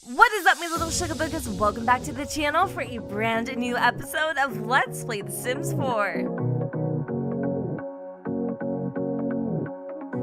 What is up, my little sugar boogers? Welcome back to the channel for a brand new episode of Let's Play The Sims 4.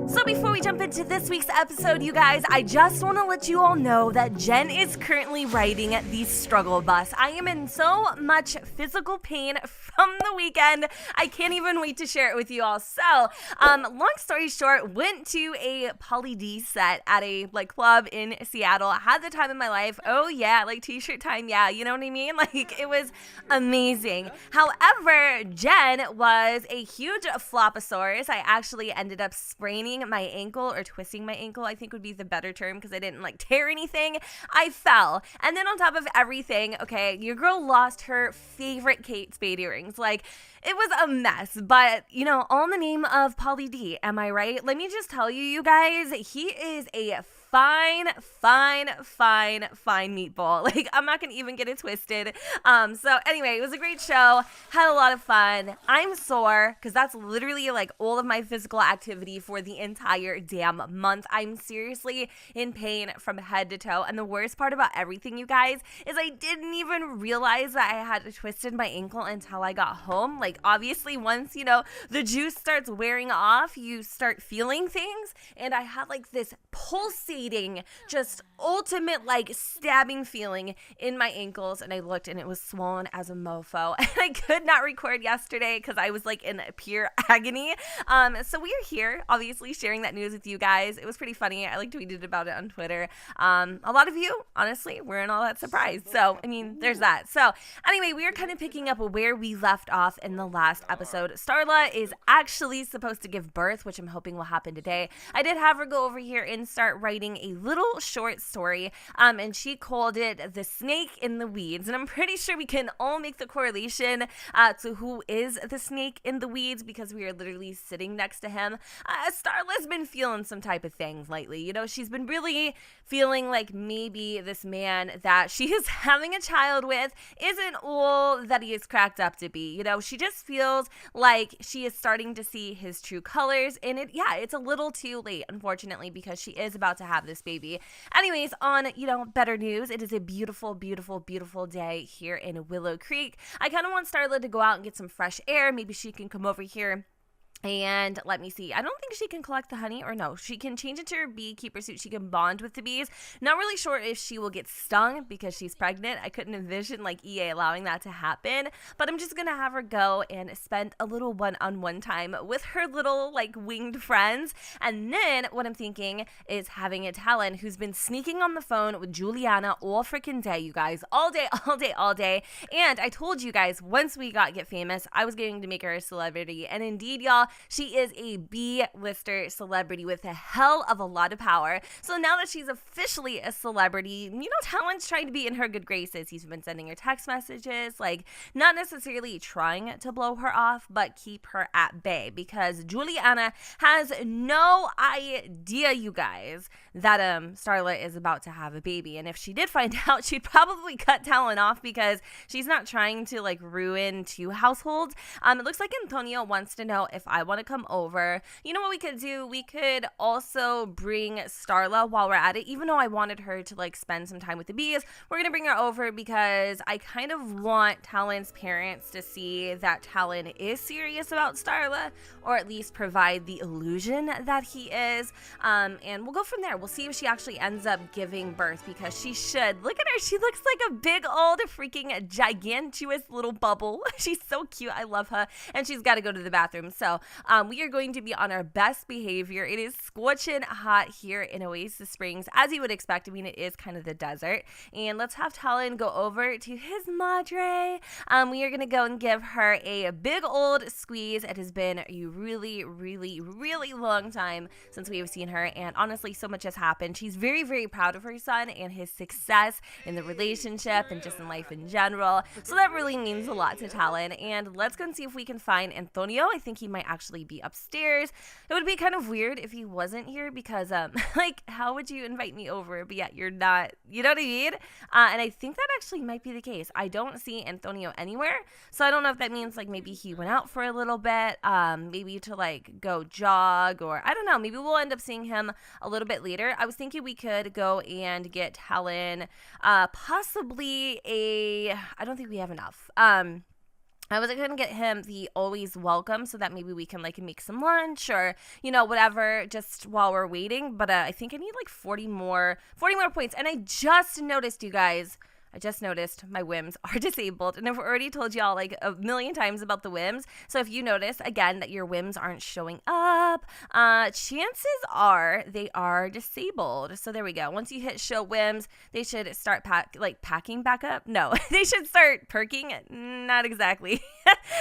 So before we jump into this week's episode, you guys, I just want to let you all know that Jen is currently riding the struggle bus. I am in so much physical pain from the weekend. I can't even wait to share it with you all. So, long story short, went to a Poly D set at a club in Seattle. Had the time of my life. Oh yeah, t-shirt time. Yeah, you know what I mean? It was amazing. However, Jen was a huge floposaurus. I actually ended up spraining my ankle, or twisting my ankle, I think would be the better term, because I didn't tear anything. I fell. And then on top of everything, okay, your girl lost her favorite Kate Spade earrings. It was a mess, but all in the name of Poly D, am I right? Let me just tell you, you guys, he is a fine meatball. I'm not gonna even get it twisted. So anyway, it was a great show. Had a lot of fun. I'm sore because that's literally all of my physical activity for the entire damn month. I'm seriously in pain from head to toe. And the worst part about everything, you guys, is I didn't even realize that I had twisted my ankle until I got home. Obviously, once the juice starts wearing off, you start feeling things, and I had this pulsating, just ultimate stabbing feeling in my ankles, and I looked and it was swollen as a mofo, and I could not record yesterday because I was in pure agony. So we are here obviously sharing that news with you guys. It was pretty funny. I tweeted about it on Twitter. A lot of you honestly weren't all that surprised, so I mean, there's that. So anyway, we are kind of picking up where we left off in the last episode. Starla is actually supposed to give birth, which I'm hoping will happen today. I did have her go over here and start writing a little short story, and she called it The Snake in the Weeds, and I'm pretty sure we can all make the correlation to who is the snake in the weeds, because we are literally sitting next to him. Starla's been feeling some type of things lately. She's been really feeling like maybe this man that she is having a child with isn't all that he is cracked up to be. She just feels like she is starting to see his true colors, and it's a little too late, unfortunately, because she is about to have this baby. Anyways, on better news, it is a beautiful day here in Willow Creek. I kind of want Starla to go out and get some fresh air. Maybe she can come over here and let me see. I don't think she can collect the honey, or no, she can change into her beekeeper suit. She can bond with the bees. Not really sure if she will get stung because she's pregnant. I couldn't envision EA allowing that to happen, but I'm just gonna have her go and spend a little one-on-one time with her little winged friends. And then what I'm thinking is having a Talon who's been sneaking on the phone with Juliana all freaking day, you guys, all day. And I told you guys, once we get famous, I was going to make her a celebrity, and indeed, y'all, she is a B-lister celebrity with a hell of a lot of power. So now that she's officially a celebrity, Talon's trying to be in her good graces. He's been sending her text messages, not necessarily trying to blow her off, but keep her at bay, because Juliana has no idea, you guys, that Starla is about to have a baby. And if she did find out, she'd probably cut Talon off, because she's not trying to ruin two households. It looks like Antiono wants to know if I want to come over. You know what we could do? We could also bring Starla while we're at it. Even though I wanted her to spend some time with the bees, we're gonna bring her over because I kind of want Talon's parents to see that Talon is serious about Starla, or at least provide the illusion that he is. And we'll go from there. We'll see if she actually ends up giving birth, because she should. Look at her. She looks like a big old freaking gigantuous little bubble. She's so cute. I love her. And she's got to go to the bathroom. So we are going to be on our best behavior. It is scorching hot here in Oasis Springs, as you would expect. I mean, it is kind of the desert. And let's have Talon go over to his madre. We are going to go and give her a big old squeeze. It has been a really long time since we have seen her, and honestly, so much has happened. She's very proud of her son and his success in the relationship and just in life in general. So that really means a lot to Talon. And let's go and see if we can find Antiono. I think he might actually actually be upstairs. It would be kind of weird if he wasn't here because, like, how would you invite me over, but yet you're not, you know what I mean? And I think that actually might be the case. I don't see Antonio anywhere, so I don't know if that means, like, maybe he went out for a little bit, maybe to, like, go jog, or I don't know, maybe we'll end up seeing him a little bit later. I was thinking we could go and get Talyn, possibly I don't think we have enough. I was going to get him the always welcome so that maybe we can, like, make some lunch or, you know, whatever, just while we're waiting. But I think I need, like, 40 more points. And I just noticed, you guys, my whims are disabled. And I've already told y'all, like, a million times about the whims. So if you notice, again, that your whims aren't showing up, chances are they are disabled. So there we go. Once you hit show whims, they should start packing back up. No, they should start perking. Not exactly.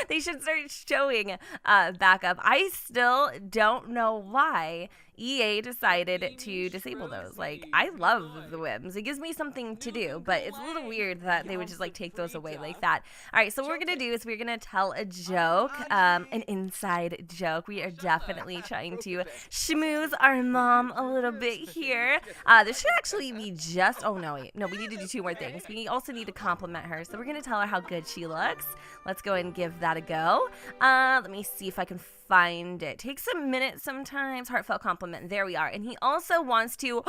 They should start showing back up. I still don't know why EA decided to disable those. Like, I love the whims. It gives me something to do, but it's a little weird that they would just, like, take those away like that. All right, so what we're going to do is we're going to tell a joke, an inside joke. We are definitely trying to schmooze our mom a little bit here. This should actually be just, oh, no, wait. No, we need to do two more things. We also need to compliment her, so we're going to tell her how good she looks. Let's go and give that a go. Let me see if I can find it. Takes a minute sometimes. Heartfelt compliment. There we are. And he also wants to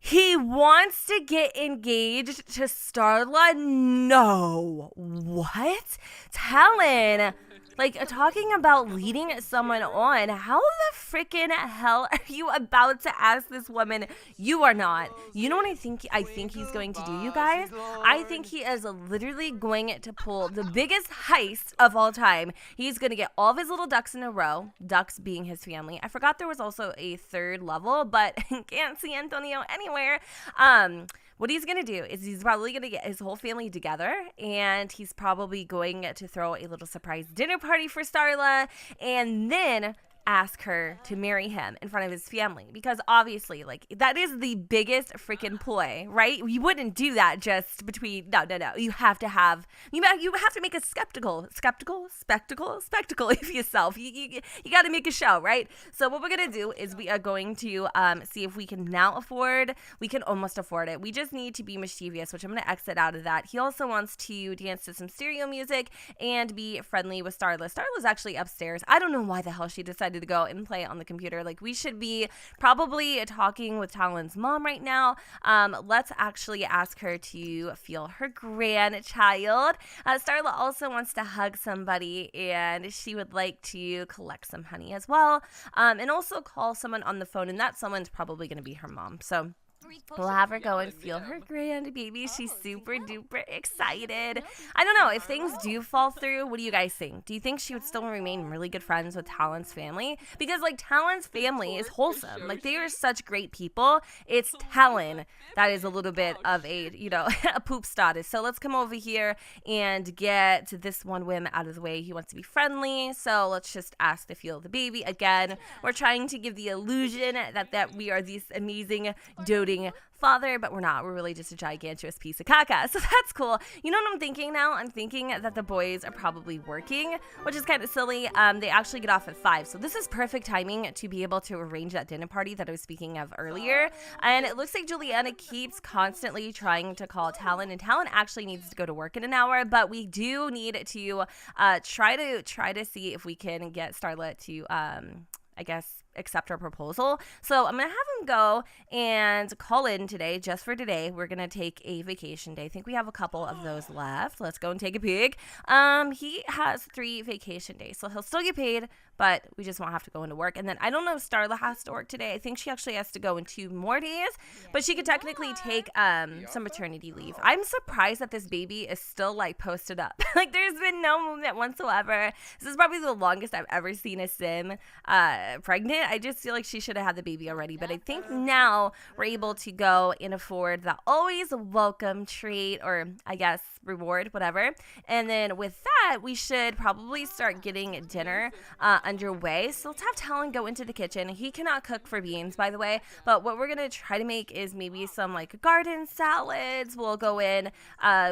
he wants to get engaged to Starla. No. What? Talon. Like, talking about leading someone on. How the freaking hell are you about to ask this woman? You are not. You know what I think he's going to do, you guys? I think he is literally going to pull the biggest heist of all time. He's going to get all of his little ducks in a row, ducks being his family. I forgot there was also a third level, but can't see Antonio anywhere. What he's going to do is he's probably going to get his whole family together, and he's probably going to throw a little surprise dinner party for Starla, and then ask her to marry him in front of his family, because obviously, like, that is the biggest freaking ploy, right? You wouldn't do that just between, no. You have to make a spectacle of yourself. You got to make a show, right? So what we're going to do is we are going to see if we can almost afford it. We just need to be mischievous, which I'm going to exit out of that. He also wants to dance to some stereo music and be friendly with Starla. Starla's actually upstairs. I don't know why the hell she decided to go and play it on the computer. Like, we should be probably talking with Talon's mom right now. Let's actually ask her to feel her grandchild. Starla also wants to hug somebody, and she would like to collect some honey as well, and also call someone on the phone, and that someone's probably going to be her mom. So we'll have her go and feel her grandbaby. She's super duper excited. I don't know, if things do fall through, what do you guys think? Do you think she would still remain really good friends with Talon's family? Because, like, Talon's family is wholesome. Like, they are such great people. It's Talon that is a little bit of a, you know, a poop status. So let's come over here and get this one whim out of the way. He wants to be friendly, so let's just ask to feel the baby. Again, we're trying to give the illusion that we are this amazing, doting father, but we're not. We're really just a gigantuous piece of caca. So that's cool. You know what I'm thinking now? I'm thinking that the boys are probably working, which is kind of silly. They actually get off at 5. So this is perfect timing to be able to arrange that dinner party that I was speaking of earlier. And it looks like Juliana keeps constantly trying to call Talon, and Talon actually needs to go to work in an hour, but we do need to try to see if we can get Starla to I guess accept our proposal. So I'm gonna have him go and call in today. Just for today, we're gonna take a vacation day. I think we have a couple of those left. Let's go and take a peek. He has 3 vacation days, so he'll still get paid, but we just won't have to go into work. And then I don't know if Starla has to work today. I think she actually has to go in 2 more days, but she could technically take some maternity leave. I'm surprised that this baby is still, like, posted up. Like, there's been no movement whatsoever. This is probably the longest I've ever seen a sim pregnant. I just feel like she should have had the baby already. But I think now we're able to go and afford the always welcome treat, or I guess reward, whatever. And then with that, we should probably start getting dinner underway. So let's have Talon go into the kitchen. He cannot cook for beans, by the way, but what we're gonna try to make is maybe some like garden salads. We'll go in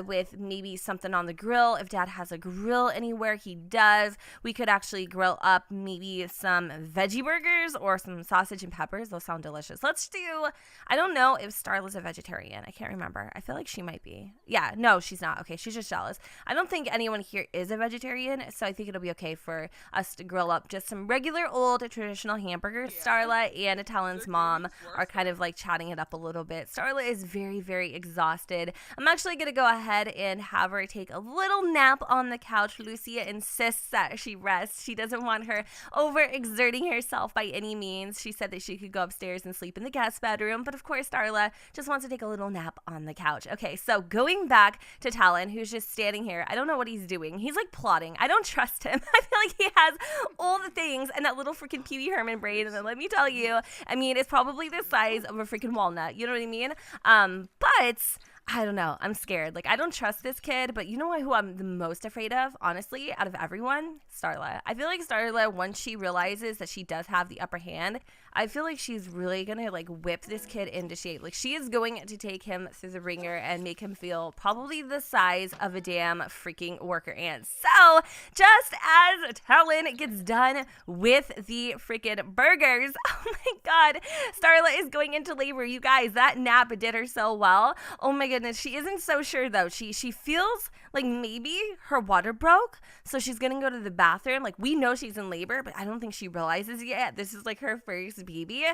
with maybe something on the grill. If Dad has a grill anywhere, he does. We could actually grill up maybe some veggie burgers or some sausage and peppers. Those sound delicious. Let's do, I don't know if Starla's a vegetarian. I can't remember. I feel like she might be. Yeah, no, she's not. Okay, she's just jealous. I don't think anyone here is a vegetarian, so I think it'll be okay for us to grill up just some regular old traditional hamburgers. Starla and Talon's mom are kind of like chatting it up a little bit. Starla is very, very exhausted. I'm actually going to go ahead and have her take a little nap on the couch. Lucia insists that she rest. She doesn't want her overexerting herself by any means. She said that she could go upstairs and sleep in the guest bedroom, but of course Starla just wants to take a little nap on the couch. Okay, so going back to Talon, who's just standing here. I don't know what he's doing. He's like plotting. I don't trust him. I feel like he has all the things and that little freaking Pee Wee Herman brain. And then let me tell you, I mean, it's probably the size of a freaking walnut. You know what I mean? But I don't know. I'm scared. Like, I don't trust this kid, but you know who I'm the most afraid of, honestly, out of everyone? Starla. I feel like Starla, once she realizes that she does have the upper hand, I feel like she's really going to, like, whip this kid into shape. Like, she is going to take him through the ringer and make him feel probably the size of a damn freaking worker ant. So, just as Talon gets done with the freaking burgers, oh my God, Starla is going into labor. You guys, that nap did her so well. Oh my goodness, she isn't so sure though. She feels like maybe her water broke, so she's gonna go to the bathroom. Like, we know she's in labor, but I don't think she realizes yet. This is like her first baby.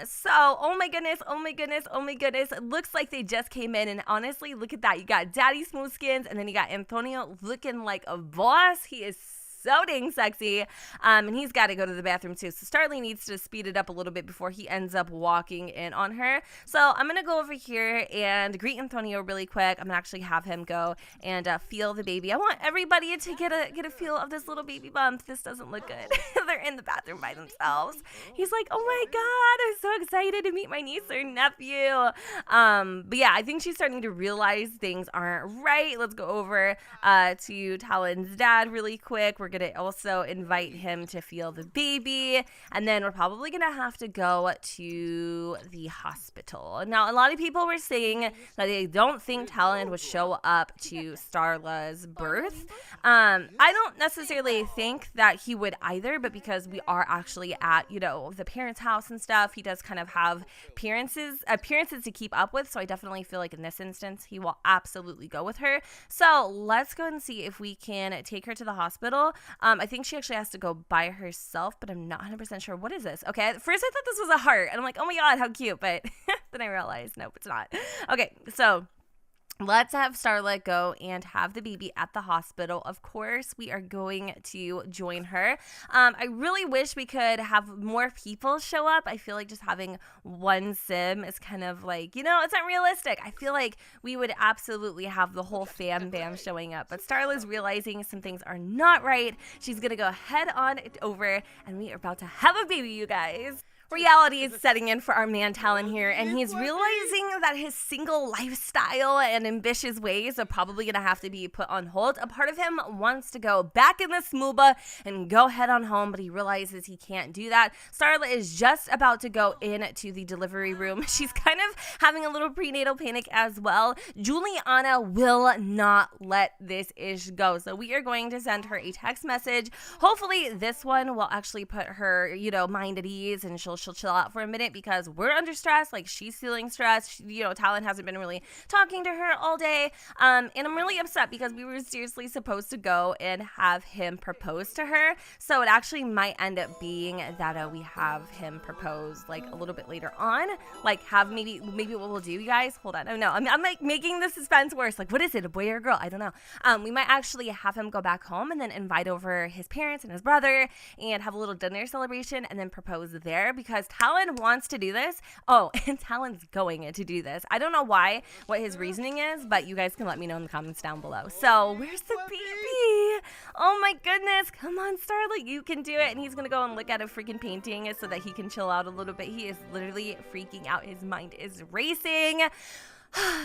So oh my goodness, oh my goodness, oh my goodness. It looks like they just came in, and honestly, look at that. You got Daddy Smooth Skins, and then you got Antiono looking like a boss. He is so dang sexy, and he's got to go to the bathroom too, so Starla needs to speed it up a little bit before he ends up walking in on her. So I'm gonna go over here and greet Antonio really quick. I'm gonna actually have him go and feel the baby. I want everybody to get a feel of this little baby bump. This doesn't look good. They're in the bathroom by themselves. He's like, oh my God, I'm so excited to meet my niece or nephew. But yeah, I think she's starting to realize things aren't right. Let's go over to Talon's dad really quick. We're gonna also invite him to feel the baby, and then we're probably gonna have to go to the hospital. Now, a lot of people were saying that they don't think Talon would show up to Starla's birth. I don't necessarily think that he would either, but because we are actually at, you know, the parents' house and stuff, he does kind of have appearances to keep up with, so I definitely feel like in this instance he will absolutely go with her. So let's go and see if we can take her to the hospital. I think she actually has to go by herself, but I'm not 100% sure. What is this? Okay, at first I thought this was a heart, and I'm like, oh my God, how cute, but then I realized, nope, it's not. Okay, so let's have Starla go and have the baby at the hospital. Of course, we are going to join her. I really wish we could have more people show up. I feel like just having one sim is kind of like, you know, it's not realistic. I feel like we would absolutely have the whole fam bam showing up. But Starla's realizing some things are not right. She's going to go head on over, and we are about to have a baby, you guys. Reality is setting in for our man Talon here, and he's realizing that his single lifestyle and ambitious ways are probably going to have to be put on hold. A part of him wants to go back in the smooba and go head on home, but he realizes he can't do that. Starla is just about to go into the delivery room. She's kind of having a little prenatal panic as well. Juliana will not let this ish go, so we are going to send her a text message. Hopefully this one will actually put her, you know, mind at ease, and she'll chill out for a minute, because we're under stress. Like, she's feeling stressed. You know, Talon hasn't been really talking to her all day, and I'm really upset because we were seriously supposed to go and have him propose to her. So it actually might end up being that we have him propose like a little bit later on. Like, have maybe what we'll do, you guys, hold on. Oh no, I'm like making the suspense worse. Like, what is it, a boy or a girl? I don't know. We might actually have him go back home and then invite over his parents and his brother and have a little dinner celebration and then propose there, because because Talon wants to do this. Oh, and Talon's going to do this. I don't know why, what his reasoning is, but you guys can let me know in the comments down below. So, where's the baby? Oh my goodness. Come on, Starla, you can do it. And he's going to go and look at a freaking painting so that he can chill out a little bit. He is literally freaking out. His mind is racing.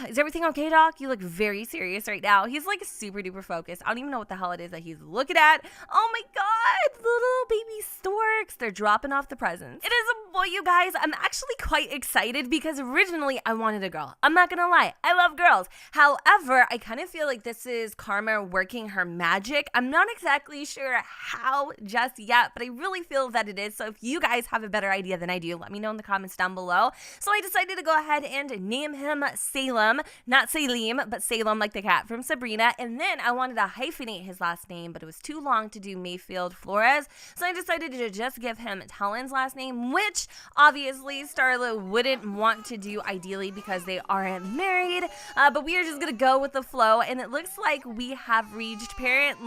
Is everything okay, Doc? You look very serious right now. He's like super duper focused. I don't even know what the hell it is that he's looking at. Oh my god, little baby storks. They're dropping off the presents. It is a boy, you guys. I'm actually quite excited because originally I wanted a girl. I'm not gonna lie. I love girls. However, I kind of feel like this is Karma working her magic. I'm not exactly sure how just yet, but I really feel that it is. So if you guys have a better idea than I do, let me know in the comments down below. So I decided to go ahead and name him Salem, not Salim, but Salem like the cat from Sabrina. And then I wanted to hyphenate his last name, but it was too long to do Mayfield Flores. So I decided to just give him Talon's last name, which obviously Starla wouldn't want to do ideally because they aren't married. But we are just going to go with the flow. And it looks like we have reached parent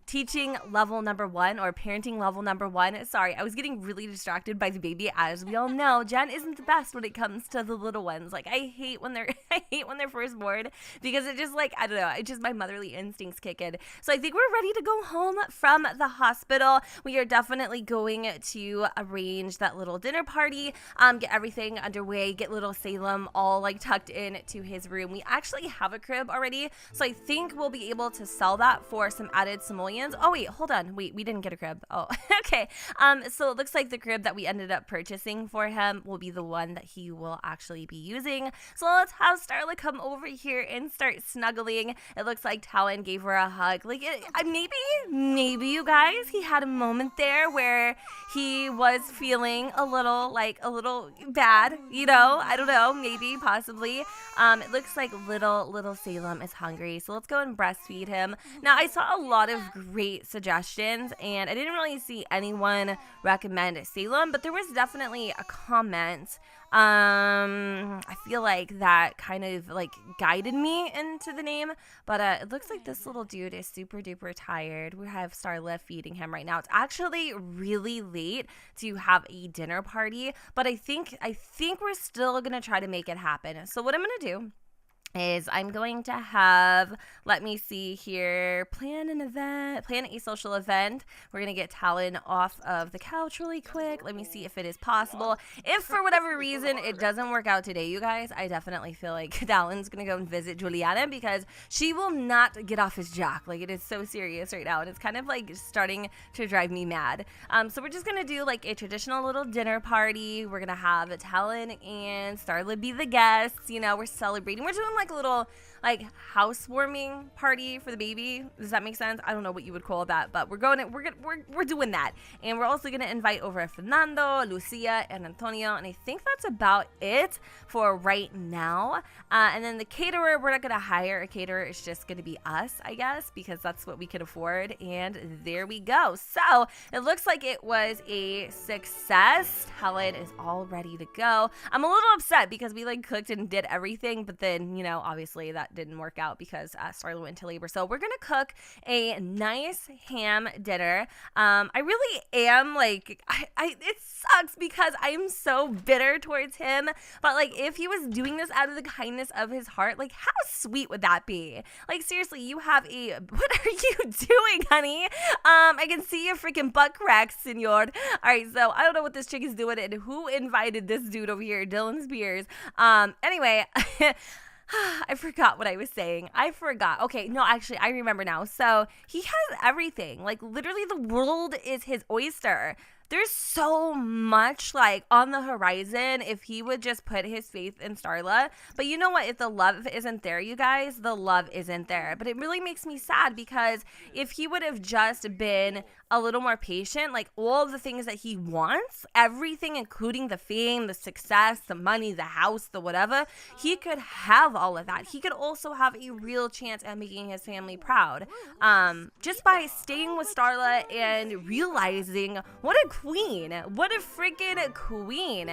teaching level number 1 or parenting level number 1. Sorry, I was getting really distracted by the baby. As we all know, Jen isn't the best when it comes to the little ones. Like I hate when they're first born because it just like, I don't know, it just my motherly instincts kick in. So I think we're ready to go home from the hospital. We are definitely going to arrange that little dinner party, get everything underway, get little Salem all like tucked in to his room. We actually have a crib already, so I think we'll be able to sell that for some added simoleons. Oh wait, hold on. Wait, we didn't get a crib. Oh, okay. So it looks like the crib that we ended up purchasing for him will be the one that he will actually be using. So let's have Starla come over here and start snuggling. It looks like Talon gave her a hug. Like maybe you guys, he had a moment there where he was feeling a little bad, you know? I don't know, maybe, possibly. It looks like little Salem is hungry. So let's go and breastfeed him. Now, I saw a lot of great suggestions and I didn't really see anyone recommend Salem, but there was definitely a comment. I feel like that kind of like guided me into the name, but it looks like this little dude is super duper tired. We have Starla feeding him right now. It's actually really late to have a dinner party, but I think we're still gonna try to make it happen. So what I'm gonna do is I'm going to have, let me see here, plan a social event. We're going to get Talon off of the couch really quick. Let me see if it is possible. If for whatever reason it doesn't work out today, you guys, I definitely feel like Talon's going to go and visit Juliana because she will not get off his jock. Like, it is so serious right now and it's kind of like starting to drive me mad. So we're just going to do like a traditional little dinner party. We're going to have Talon and Starla be the guests. You know, we're celebrating. We're doing like a little like housewarming party for the baby. Does that make sense? I don't know what you would call that, but we're doing that. And we're also gonna invite over Fernando, Lucia, and Antonio, and I think that's about it for right now. And then the caterer, we're not gonna hire a caterer. It's just gonna be us, I guess, because that's what we can afford. And there we go. So it looks like it was a success. Helen is all ready to go. I'm a little upset because we like cooked and did everything, but then, you know, obviously that didn't work out because Starla went into labor. So we're gonna cook a nice ham dinner. I really am like, it sucks because I am so bitter towards him, but like if he was doing this out of the kindness of his heart, like how sweet would that be? Like seriously, you have what are you doing, honey? I can see your freaking butt cracks, senor. All right, so I don't know what this chick is doing and who invited this dude over here, Dylan Spears. Anyway, I forgot what I was saying. I forgot. Okay, no, actually, I remember now. So he has everything. Like, literally, the world is his oyster. There's so much like on the horizon if he would just put his faith in Starla. But you know what? If the love isn't there, you guys, the love isn't there. But it really makes me sad because if he would have just been a little more patient, like all of the things that he wants, everything, including the fame, the success, the money, the house, the whatever, he could have all of that. He could also have a real chance at making his family proud. Just by staying with Starla and realizing what a queen, what a freaking queen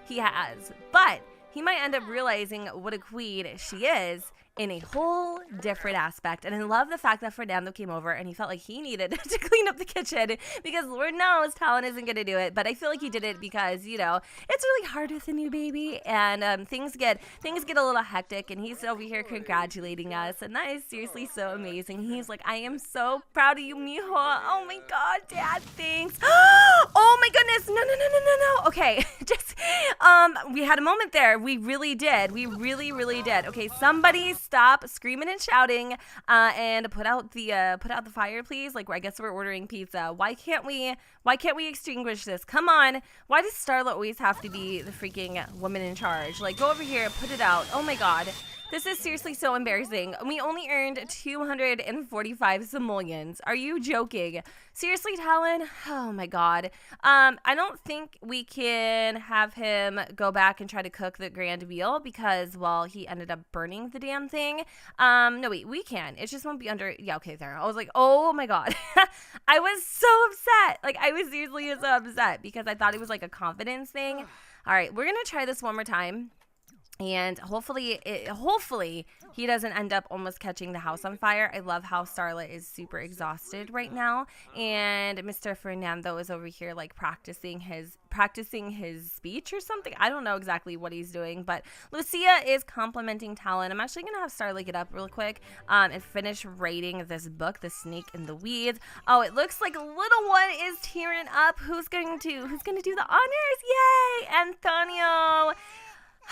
he has. But he might end up realizing what a queen she is in a whole different aspect. And I love the fact that Fernando came over and he felt like he needed to clean up the kitchen because Lord knows Talon isn't going to do it. But I feel like he did it because, you know, it's really hard with a new baby, and things get a little hectic, and he's over here congratulating us, and that is seriously so amazing. He's like, I am so proud of you, mijo. Oh my God, Dad, thanks. Oh my goodness, no. Okay, just we had a moment there. We really did. We really did. Okay, somebody stop screaming and shouting, and put out the fire, please. Like, I guess we're ordering pizza. Why can't we extinguish this? Come on. Why does Starla always have to be the freaking woman in charge? Like, go over here, put it out. Oh my God. This is seriously so embarrassing. We only earned 245 simoleons. Are you joking? Seriously, Talon? Oh my God. I don't think we can have him go back and try to cook the grand meal because, well, he ended up burning the damn thing. No, wait, we can. It just won't be under. Yeah, okay, there. I was like, oh my God. I was so upset. Like, I was seriously so upset because I thought it was like a confidence thing. All right, we're going to try this one more time. And hopefully he doesn't end up almost catching the house on fire. I love how Starla is super exhausted right now. And Mr. Fernando is over here like practicing his speech or something. I don't know exactly what he's doing, but Lucia is complimenting Talon. I'm actually going to have Starla get up real quick and finish writing this book, The Snake in the Weeds. Oh, it looks like a little one is tearing up. Who's going to do the honors? Yay! Antonio!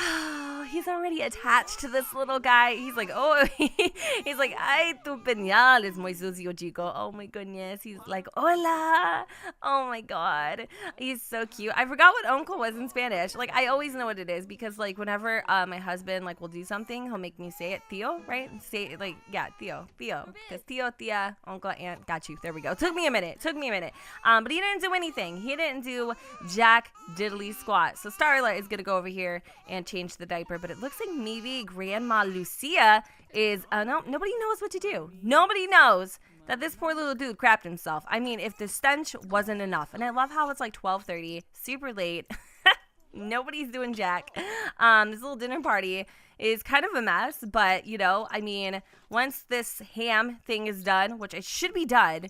Oh, he's already attached to this little guy. He's like, oh, he's like, ay, tu peñal es muy sucio, chico. Oh my goodness. He's like, hola. Oh my God. He's so cute. I forgot what uncle was in Spanish. Like, I always know what it is because, like, whenever my husband, like, will do something, he'll make me say it, tío, right? Say it, like, yeah, tío. Because tío, tía, uncle, aunt, got you. There we go. Took me a minute. But he didn't do anything. He didn't do jack diddly squat. So Starla is going to go over here and change the diaper, but it looks like maybe Grandma Lucia is no, nobody knows what to do. Nobody knows that this poor little dude crapped himself. I mean, if the stench wasn't enough. And I love how it's like 12:30, super late. Nobody's doing jack. This little dinner party is kind of a mess, but you know, I mean, once this ham thing is done, which it should be done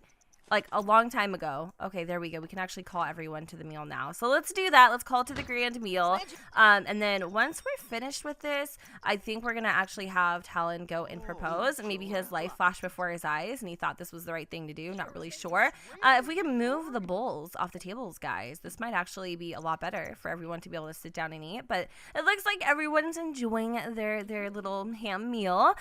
like a long time ago. Okay, there we go. We can actually call everyone to the meal now. So let's do that. Let's call it to the grand meal. And then once we're finished with this, I think we're going to actually have Talon go and propose. And maybe his life flashed before his eyes and he thought this was the right thing to do. Not really sure. If we can move the bowls off the tables, guys, this might actually be a lot better for everyone to be able to sit down and eat. But it looks like everyone's enjoying their little ham meal.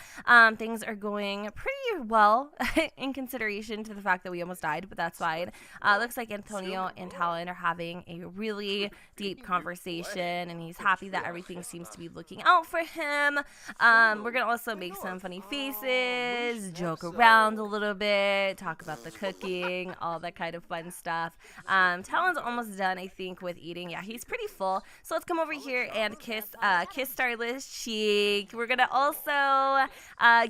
Things are going pretty well in consideration to the fact that we almost died, but that's fine. Looks like Antonio and Talon are having a really deep conversation, and he's happy that everything seems to be looking out for him. We're gonna also make some funny faces, joke around a little bit, talk about the cooking, all that kind of fun stuff. Talon's almost done, I think, with eating. Yeah, he's pretty full. So let's come over here and kiss Starla's cheek. We're gonna also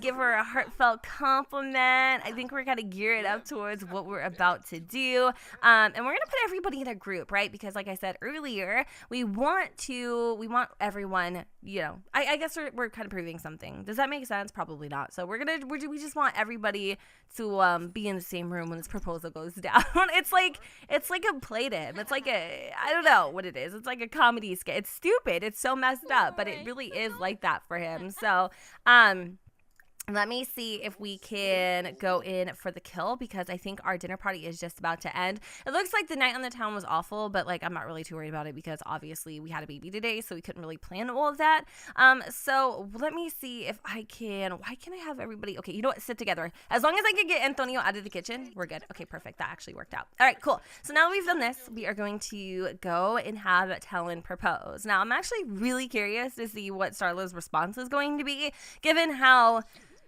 give her a heartfelt compliment. I think we're gonna gear it up towards what we're about to do, and we're gonna put everybody in a group, right? Because like I said earlier, we want everyone, you know, I guess we're kind of proving something. Does that make sense? Probably not. So we just want everybody to be in the same room when this proposal goes down. It's like a play-dim. It's like I don't know what it is. It's like a comedy skit. It's stupid. It's so messed up, but it really is like that for him. So let me see if we can go in for the kill because I think our dinner party is just about to end. It looks like the night on the town was awful, but like I'm not really too worried about it because obviously we had a baby today, so we couldn't really plan all of that. So let me see if I can. Why can't I have everybody? Okay, you know what? Sit together. As long as I can get Antonio out of the kitchen, we're good. Okay, perfect. That actually worked out. All right, cool. So now that we've done this, we are going to go and have Talon propose. Now, I'm actually really curious to see what Starla's response is going to be, given how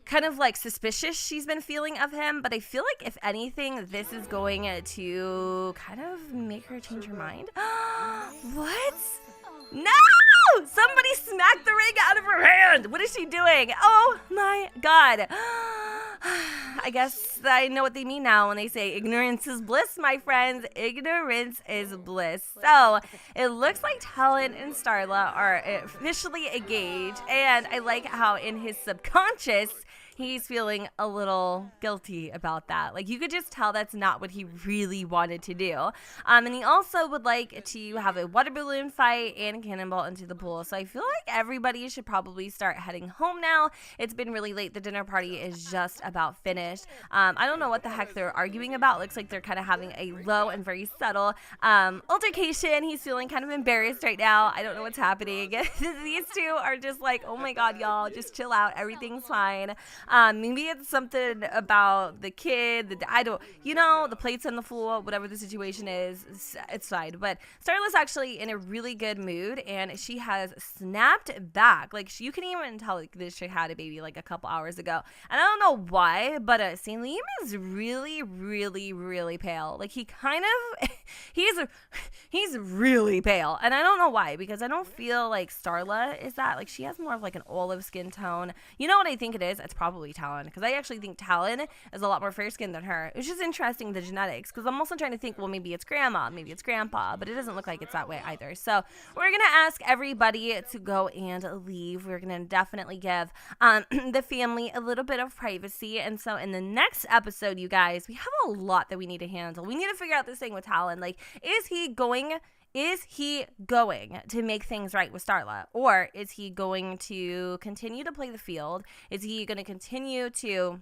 kind of like suspicious she's been feeling of him, but I feel like if anything, this is going to kind of make her change her mind. What? No! Somebody smacked the ring out of her hand. What is she doing? Oh my God. I guess I know what they mean now when they say ignorance is bliss, my friends. Ignorance is bliss. So it looks like Talon and Starla are officially engaged, and I like how in his subconscious he's feeling a little guilty about that. Like, you could just tell that's not what he really wanted to do. And he also would like to have a water balloon fight and a cannonball into the pool. So I feel like everybody should probably start heading home now. It's been really late. The dinner party is just about finished. I don't know what the heck they're arguing about. Looks like they're kind of having a low and very subtle altercation. He's feeling kind of embarrassed right now. I don't know what's happening. These two are just like, oh my God, y'all, just chill out. Everything's fine. Maybe it's something about the kid, the plates on the floor, whatever the situation is, it's fine. But Starla's actually in a really good mood, and she has snapped back. Like, you can even tell like this chick had a baby like a couple hours ago. And I don't know why, but Salim is really, really, really pale. Like, he kind of, he's really pale. And I don't know why, because I don't feel like Starla is that. Like, she has more of like an olive skin tone. You know what I think it is? It's probably Talon, because I actually think Talon is a lot more fair skinned than her. It's just interesting, the genetics, because I'm also trying to think, well, maybe it's grandma, maybe it's grandpa, but it doesn't look like it's that way either. So we're gonna ask everybody to go and leave. We're gonna definitely give the family a little bit of privacy. And so in the next episode, you guys, we have a lot that we need to handle. We need to figure out this thing with Talon. Like, is he going to make things right with Starla? Or is he going to continue to play the field? Is he going to continue to,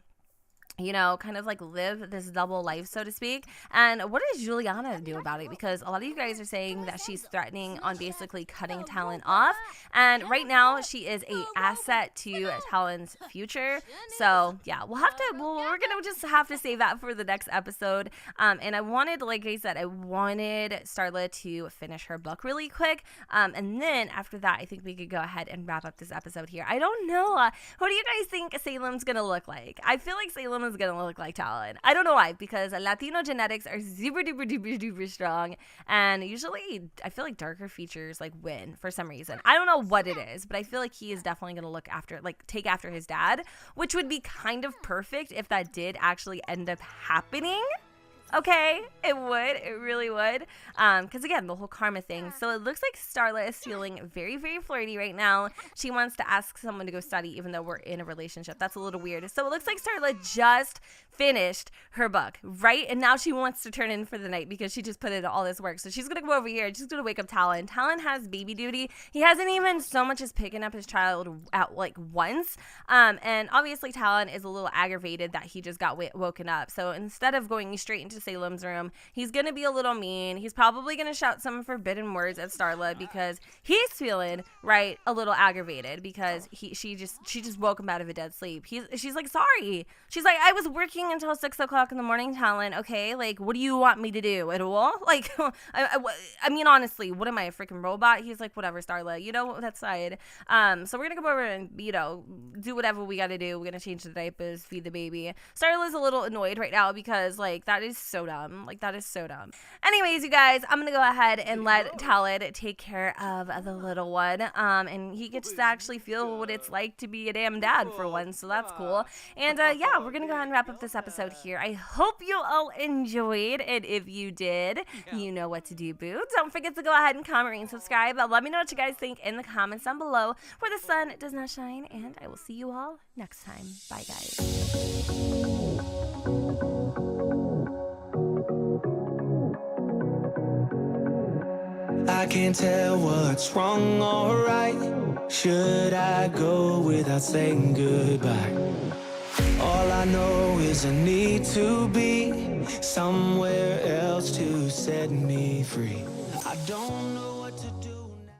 kind of like live this double life, so to speak? And what does Juliana do about it? Because a lot of you guys are saying that she's threatening on basically cutting Talon off. And right now she is a asset to Talon's future. So yeah, we're going to just have to save that for the next episode. And I wanted, like I said, Starla to finish her book really quick. And then after that, I think we could go ahead and wrap up this episode here. I don't know. What do you guys think Salem's going to look like? I feel like Salem is gonna look like Talon. I don't know why, because Latino genetics are super duper duper duper strong, and usually I feel like darker features like win for some reason. I don't know what it is, but I feel like he is definitely gonna take after his dad, which would be kind of perfect if that did actually end up happening. Okay, it really would, because again, the whole karma thing. So it looks like Starla is feeling very, very flirty right now. She wants to ask someone to go study, even though we're in a relationship. That's a little weird. So it looks like Starla just finished her book, right? And now she wants to turn in for the night because she just put in all this work. So she's gonna go over here and she's gonna wake up Talon. Talon has baby duty. He hasn't even so much as picking up his child at like once, and obviously Talon is a little aggravated that he just got woken up. So instead of going straight into Salem's room, he's gonna be a little mean. He's probably gonna shout some forbidden words at Starla because he's feeling a little aggravated because she just woke him out of a dead sleep. She's like, sorry. She's like, I was working until 6 o'clock in the morning, Talon. Okay, like, what do you want me to do at all? Like, I mean, honestly, what am I, a freaking robot? He's like, whatever, Starla, that's fine. So we're gonna go over and do whatever we gotta do. We're gonna change the diapers, feed the baby. Starla's a little annoyed right now because like that is so dumb. Like, that is so dumb. Anyways, you guys, I'm gonna go ahead and let Talon take care of the little one, and he gets to actually feel what it's like to be a damn dad for once, so that's cool. And yeah, we're gonna go ahead and wrap up this episode here. I hope you all enjoyed, and if you did, you know what to do, boo. Don't forget to go ahead and comment, rate, and subscribe. Let me know what you guys think in the comments down below where the sun does not shine, and I will see you all next time. Bye, guys. I can't tell what's wrong or right. Should I go without saying goodbye? All I know is I need to be somewhere else to set me free. I don't know